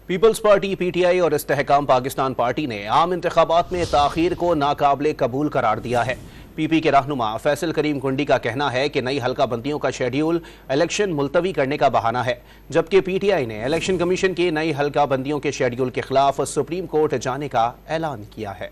Peoples Party P T I اور Istehkam Pakistan party نے عام انتخابات میں تاخیر کو ناقابل قبول قرار دیا ہے۔ پی پی کے رہنما فیصل کریم کنڈی کا کہنا ہے کہ نئی حلقہ بندیوں کا شیڈیول الیکشن ملتوی کرنے کا بہانہ ہے، جبکہ پی ٹی آئی نے الیکشن کمیشن کی نئی حلقہ بندیوں کے شیڈیول کے خلاف سپریم کورٹ جانے کا اعلان کیا ہے۔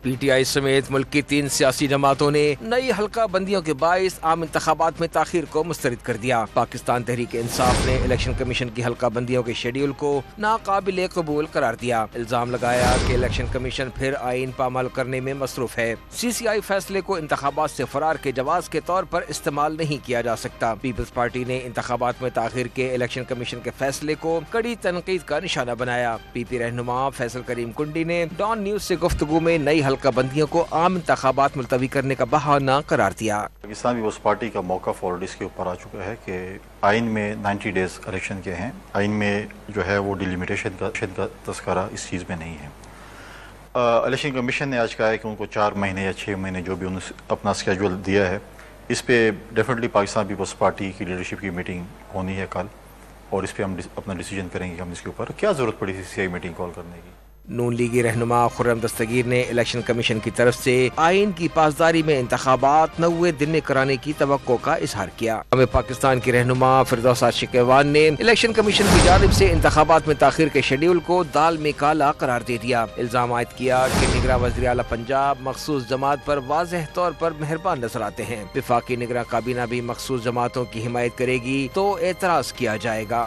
پی ٹی آئی سمیت ملک کی 3 سیاسی جماعتوں نے نئی حلقہ بندیوں کے باعث عام انتخابات میں تاخیر کو مسترد کر دیا۔ پاکستان تحریک انصاف نے الیکشن کمیشن کی حلقہ بندیوں کے شیڈیول کو ناقابل قبول قرار دیا۔ الزام لگایا کہ الیکشن کمیشن پھر آئین پامال کرنے میں مصروف ہے۔ سی سی آئی فیصلے کو انتخابات سے فرار کے جواز کے طور پر استعمال نہیں کیا جا سکتا۔ پیپلز پارٹی نے انتخابات میں تاخیر کے الیکشن کمیشن کے فیصلے کو کڑی تنقید کا نشانہ بنایا۔ پی پی رہنما فیصل کریم کنڈی نے ڈان نیوز سے گفتگو میں نئی حلقہ بندیوں کو عام انتخابات ملتوی کرنے کا بہانہ قرار دیا۔ پاکستان پیپلز پارٹی کا موقف آلریڈی اس کے اوپر آ چکا ہے کہ آئین میں 90 ڈیز الیکشن کے ہیں، آئین میں جو ہے وہ ڈیلیمیٹیشن کا تذکرہ اس چیز میں نہیں ہے۔ الیکشن کمیشن نے آج کہا ہے کہ ان کو 4 مہینے یا 6 مہینے جو بھی انہوں نے اپنا اسکیجول دیا ہے، اس پہ ڈیفینیٹلی پاکستان پیپلز پارٹی کی لیڈرشپ کی میٹنگ ہونی ہے کل، اور اس پہ ہم اپنا ڈیسیجن کریں گے کہ ہم اس کے اوپر کیا ضرورت پڑی سی سی آئی میٹنگ کال کرنے کی۔ نون لیگی رہنما خرم دستگیر نے الیکشن کمیشن کی طرف سے آئین کی پاسداری میں انتخابات 90 دن میں کرانے کی توقع کا اظہار کیا۔ ہمیں پاکستان کی رہنما فردوسہ شکیوان نے الیکشن کمیشن کی جانب سے انتخابات میں تاخیر کے شیڈیول کو دال میں کالا قرار دے دیا۔ الزام عائد کیا کہ نگراں وزیر اعلیٰ پنجاب مخصوص جماعت پر واضح طور پر مہربان نظر آتے ہیں۔ وفاقی نگراں کابینہ بھی مخصوص جماعتوں کی حمایت کرے گی تو اعتراض کیا جائے گا۔